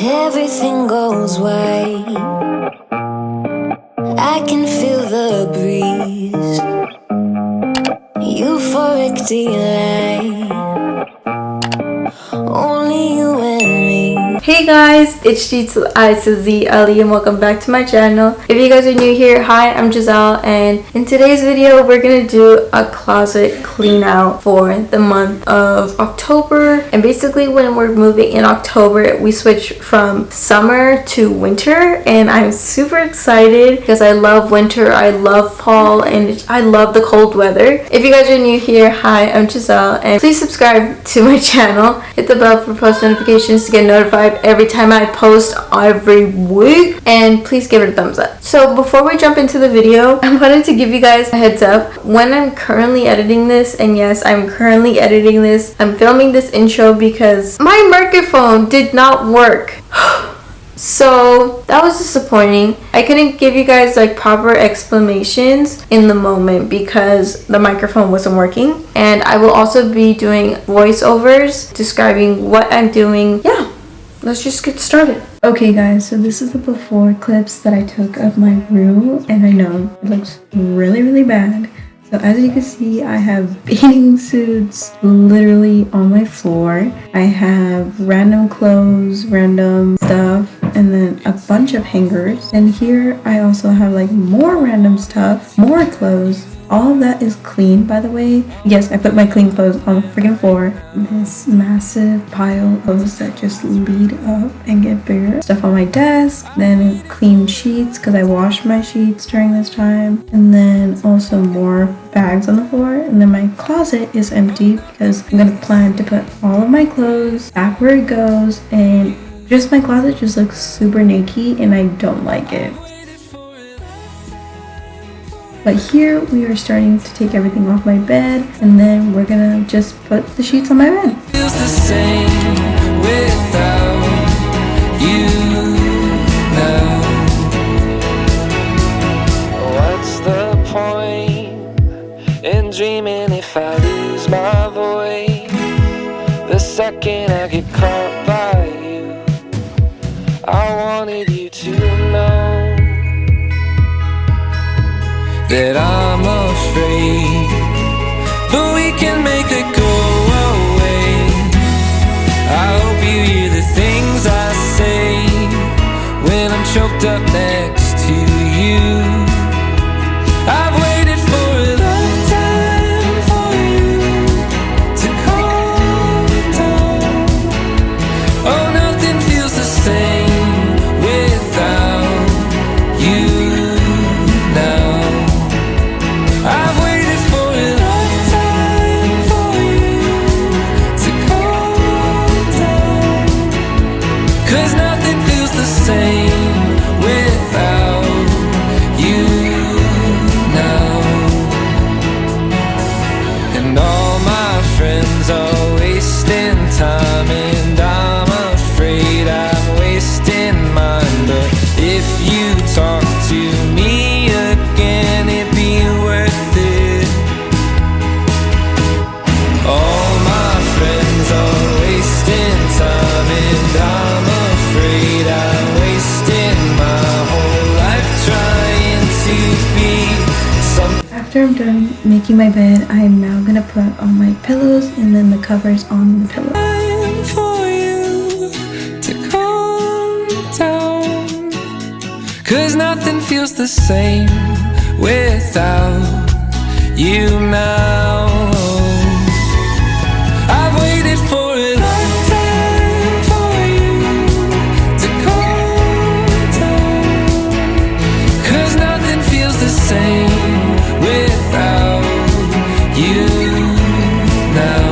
Everything goes white. I can feel the breeze. Euphoric delight. Only you and me. Hey guys, it's Gizele Anise and welcome back to my channel. If you guys are new here, hi, I'm Gizele, and in today's video we're gonna do a closet clean out for the month of October. And basically when we're moving in October, we switch from summer to winter, and I'm super excited because I love winter, I love fall, and I love the cold weather. If you guys are new here, hi, I'm Gizele, and please subscribe to my channel. Hit the bell for post notifications to get notified every time I post every week, and please give it a thumbs up. So before we jump into the video, I wanted to give you guys a heads up. When I'm currently editing this, and yes, I'm currently editing this, I'm filming this intro because my microphone did not work. So that was disappointing. I couldn't give you guys like proper explanations in the moment because the microphone wasn't working. And I will also be doing voiceovers describing what I'm doing. Yeah, let's just get started. Okay guys, so this is the before clips that I took of my room, and I know it looks really bad. So as you can see, I have bathing suits literally on my floor. I have random clothes, random stuff, and then a bunch of hangers. And here I also have like more random stuff, more clothes. All of that is clean, by the way. Yes, I put my clean clothes on the freaking floor. This massive pile of clothes that just lead up and get bigger. Stuff on my desk, then clean sheets because I washed my sheets during this time. And then also more bags on the floor. And then my closet is empty because I'm gonna plan to put all of my clothes back where it goes. And just my closet just looks super naked and I don't like it. But here we are starting to take everything off my bed, and then we're gonna just put the sheets on my bed. Feels the same without you now. What's the point in dreaming if I lose my voice? The second I get caught by you, I wanted you to know that I'm afraid, but we can make it go away. I hope you hear the things I say when I'm choked up next to you. I've waited for a lifetime for you to calm down. Oh, nothing feels the same without you now. I've waited for a lifetime for you to calm down, 'cause nothing feels the same without you now. And all my friends are wasting time, and I'm afraid I'm wasting mine. But if you talk to me again, it'd be worth it. All my friends are wasting time, and I'm afraid I'm wasting my whole life trying to be something. After I'm done making my bed, I am now gonna put all my pillows and then the covers on the pillow. For you to calm down, 'cause nothing feels the same without you now. I've waited for a lifetime for you to calm down, 'cause nothing feels the same without you now.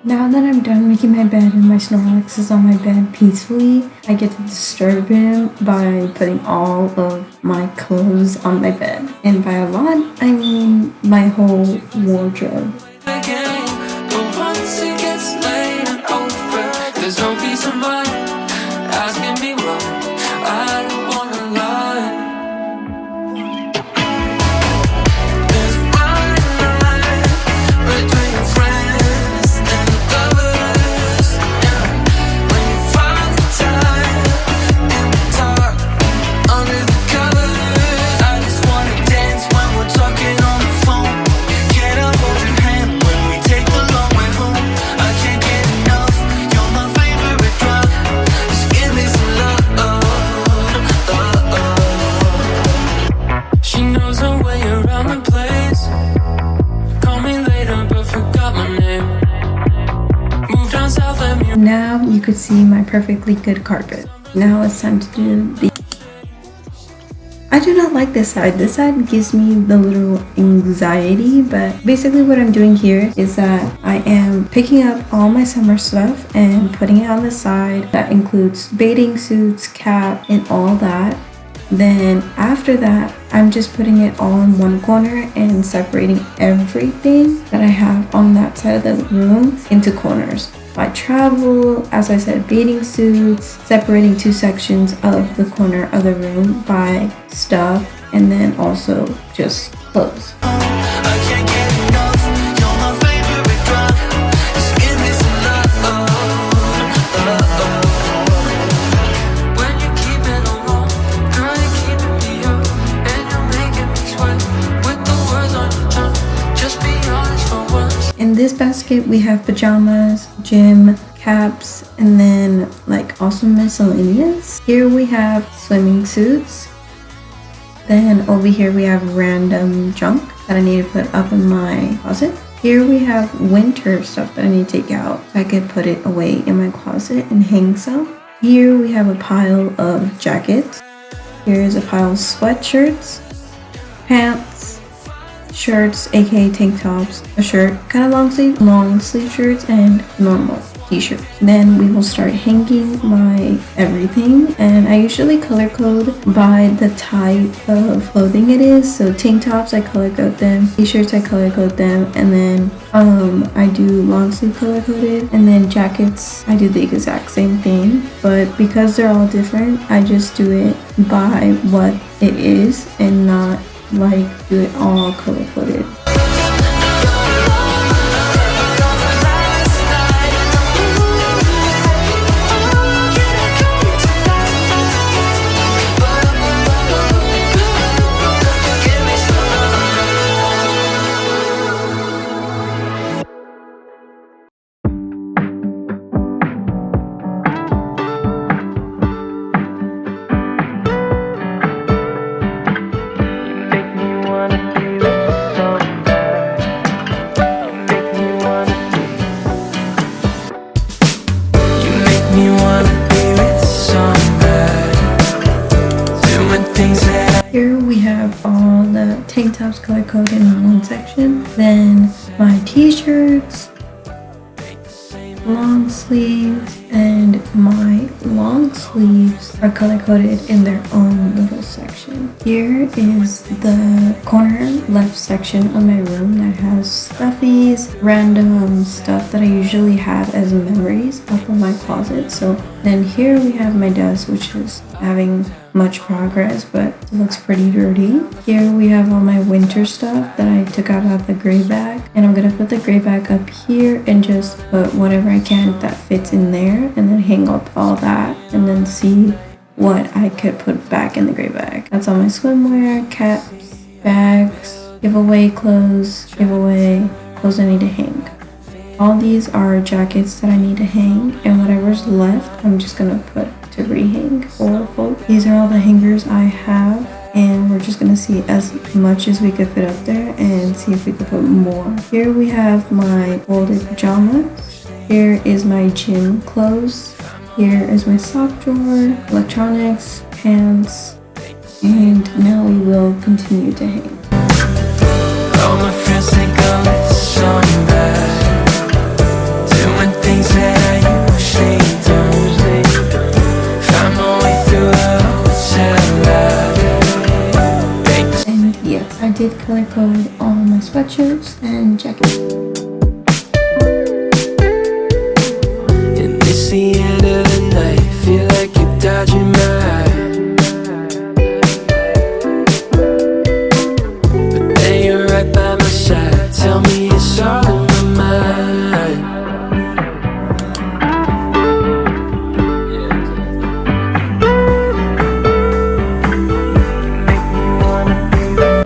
Now that I'm done making my bed and my Snorlax is on my bed peacefully, I get to disturb him by putting all of my clothes on my bed. And by a lot, I mean my whole wardrobe. There's no peace of mind, asking me why I don't wanna lie. There's one line between friends and lovers, yeah. When you find the time and we talk under the covers, I just wanna dance when we're talking on the phone. Can I hold your hand when we take the long way home? I can't get enough. You're my favorite drug. Just give me some love. She knows her way around the place. Call me later, but forgot my name. Moved down south, let me. Now you could see my perfectly good carpet. Now it's time to do the... I do not like this side. This side gives me the little anxiety, but basically what I'm doing here is that I am picking up all my summer stuff and putting it on the side. That includes bathing suits, cap, and all that. Then after that, I'm just putting it all in one corner and separating everything that I have on that side of the room into corners. By travel, as I said, bathing suits, separating two sections of the corner of the room by stuff, and then also just clothes. I can't get enough. You're my favorite drug. Just give me some love. When you keep it alone, girl, you're keeping me up, and you're making me sweat with the words on your tongue. Just be honest for once. In this basket, we have pajamas, gym, caps, and then like also miscellaneous. Here we have swimming suits. Then over here we have random junk that I need to put up in my closet. Here we have winter stuff that I need to take out so I could put it away in my closet and hang some. Here we have a pile of jackets. Here is a pile of sweatshirts, pants, shirts, aka tank tops, a shirt, kind of long sleeve shirts, and normal t-shirts. Then we will start hanging my everything, and I usually color code by the type of clothing it is. So tank tops, I color code them, t-shirts, I color code them, and then I do long sleeve color coded, and then jackets, I do the exact same thing, but because they're all different, I just do it by what it is and not like do it all color coded. Here we have all the tank tops color coded in one section. Then my t-shirts, long sleeves, and my long sleeves are color coded in their own little section. Here is the corner left section of my room that has stuffies, random stuff that I usually have as memories up in my closet. So then here we have my desk, which is having much progress, but it looks pretty dirty. Here we have all my winter stuff that I took out of the gray bag, and I'm gonna put the gray bag up here and just put whatever I can that fits in there, and then hang up all that and then see what I could put back in the gray bag. That's all my swimwear, caps, bags, giveaway clothes, giveaway clothes I need to hang. All these are jackets that I need to hang, and whatever's left I'm just gonna put to rehang or fold. These are all the hangers I have, and we're just gonna see as much as we could fit up there and see if we could put more. Here we have my folded pajamas. Here is my gym clothes. Here is my sock drawer, electronics, pants, and now we will continue to hang. All my friends think I'm so bad, doing did color code all my sweatshirts and jackets. And it's the end of the night, feel like you're dodging my eye. But then you're right by my side, tell me it's all in my mind.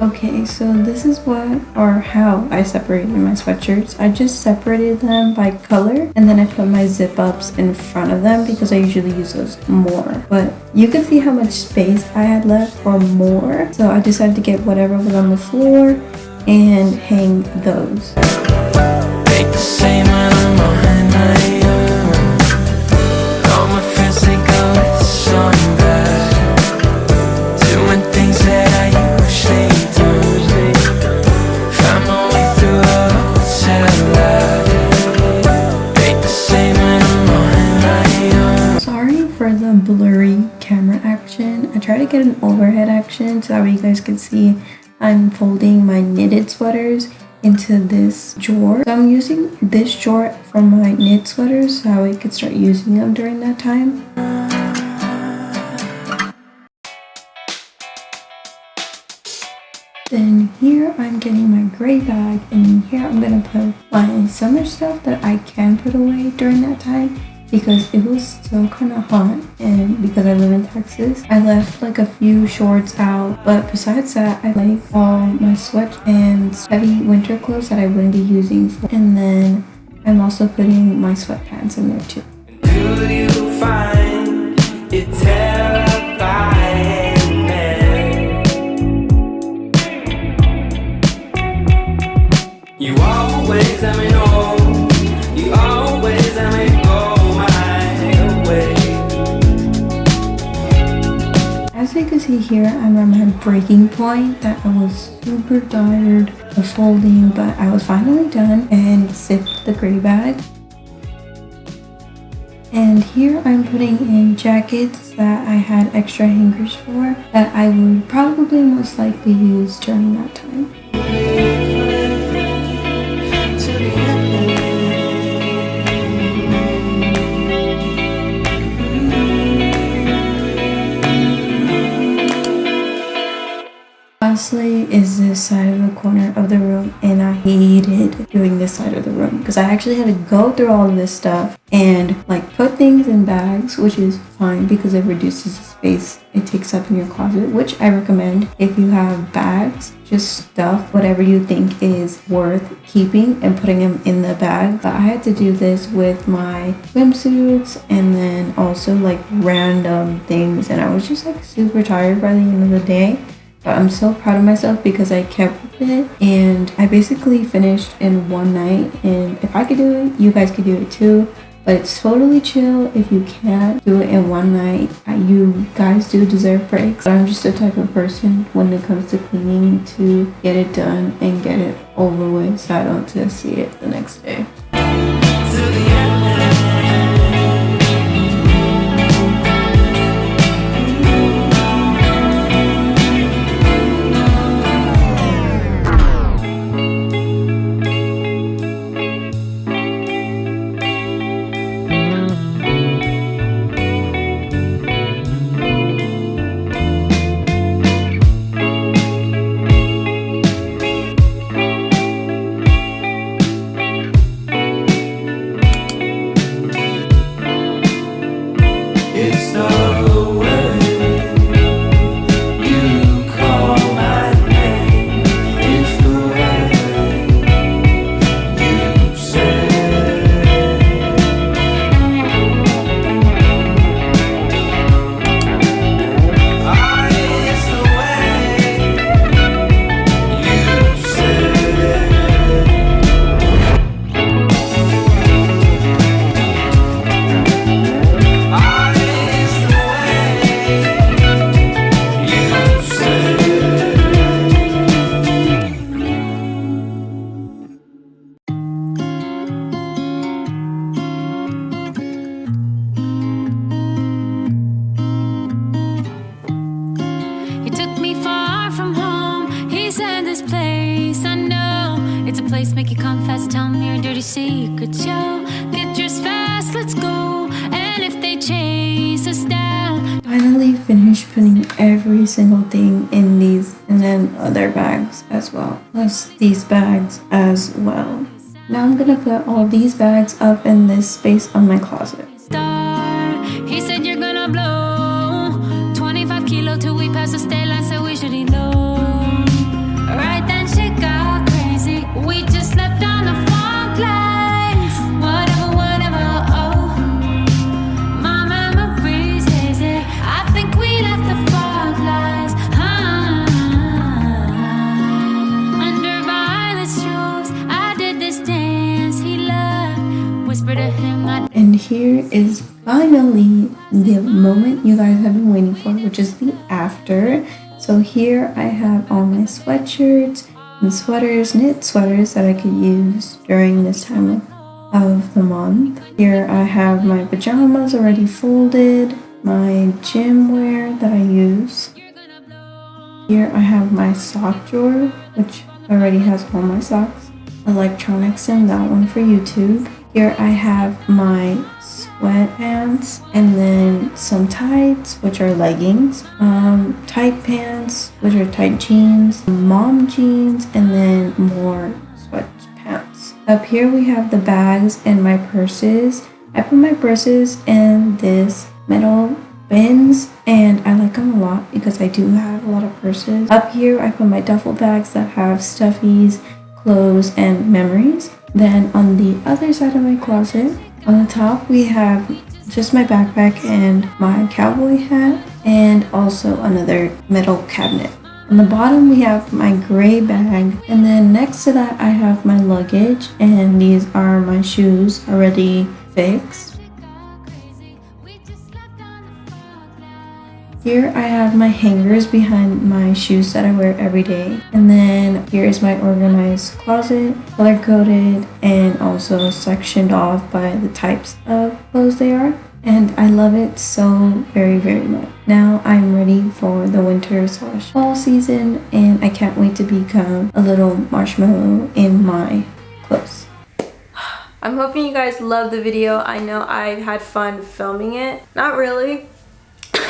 Okay, so this is what or how I separated my sweatshirts. I just separated them by color and then I put my zip ups in front of them because I usually use those more. But you can see how much space I had left for more. So I decided to get whatever was on the floor and hang those. Ain't the same when I'm on my own. All my friends think I'm so bad, doing things that I usually don't. Find my way through a hotel light. Ain't the same when I'm on my own. Sorry for the blurry camera action. I try to get an overhead action so that way you guys can see I'm folding my knitted sweaters into this drawer. So I'm using this drawer for my knit sweaters so I could start using them during that time. Then here I'm getting my gray bag, and here I'm gonna put my summer stuff that I can put away during that time because it was still kind of hot, and because I live in Texas, I left like a few shorts out. But besides that, I like all my sweat and heavy winter clothes that I wouldn't be using. And then I'm also putting my sweatpants in there too. Do you find it terrifying? You always let me know. You always let me go my way. As you can see here, I'm at my breaking point that I was super tired of folding, but I was finally done and zipped the gray bag. And here I'm putting in jackets that I had extra hangers for that I would probably most likely use during that time. Lastly is this side of the corner of the room, and I hated doing this side of the room because I actually had to go through all of this stuff and like put things in bags, which is fine because it reduces the space it takes up in your closet, which I recommend if you have bags. Just stuff whatever you think is worth keeping and putting them in the bag. But I had to do this with my swimsuits and then also like random things, and I was just like super tired by the end of the day. But I'm so proud of myself because I kept with it and I basically finished in one night. And if I could do it, you guys could do it too. But it's totally chill if you can't do it in one night. You guys do deserve breaks. But I'm just the type of person when it comes to cleaning to get it done and get it over with so I don't just see it the next day. make you confess. Tell me your dirty secrets, yo. Get dressed fast, let's go. And if they chase us down, finally finished putting every single thing in these and then other bags as well, plus these bags as well. Now I'm gonna put all these bags up in this space of my closet. star, he said you're gonna blow 25 kilo till we pass the state line, so we should elope. Right then shit got crazy, we just left on the fog lines. Whatever, whatever, oh, my memory's hazy. I think we left the fog lines, under violet strobes. I did this dance he loved, whisper to him And here is finally the moment you guys have been waiting for, which is the after. So here I have all my sweatshirts and sweaters, knit sweaters that I could use during this time of the month. Here I have my pajamas already folded, my gym wear that I use. Here I have my sock drawer, which already has all my socks, electronics in that one for YouTube. Here I have my sweatpants and then some tights, which are leggings, tight pants, which are tight jeans, mom jeans, and then more sweatpants. Up here we have the bags and my purses. I put my purses in this metal bins and I like them a lot because I do have a lot of purses. Up here I put my duffel bags that have stuffies, clothes, and memories. Then on the other side of my closet, on the top we have just my backpack and my cowboy hat and also another metal cabinet. On the bottom we have my gray bag, and then next to that I have my luggage, and these are my shoes already fixed. Here I have my hangers behind my shoes that I wear every day. And then here is my organized closet, color-coded and also sectioned off by the types of clothes they are. And I love it so very, very much. Now I'm ready for the winter/fall season, and I can't wait to become a little marshmallow in my clothes. I'm hoping you guys loved the video. I know I had fun filming it. Not really.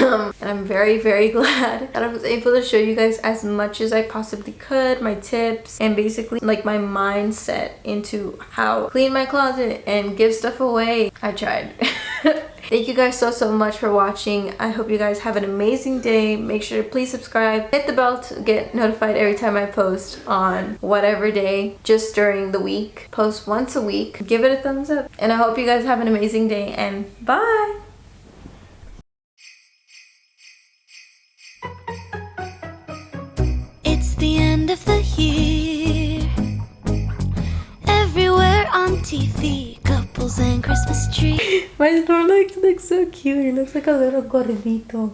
And I'm very, very glad that I was able to show you guys as much as I possibly could, my tips, and basically like my mindset into how to clean my closet and give stuff away. I tried. Thank you guys so much for watching. I hope you guys have an amazing day. Make sure to please subscribe, hit the bell to get notified every time I post on whatever day, just during the week. Post once a week. Give it a thumbs up. And I hope you guys have an amazing day, and bye! it's the end of the year. Everywhere on TV, couples and Christmas trees. My Snorlax looks so cute. He looks like a little gordito.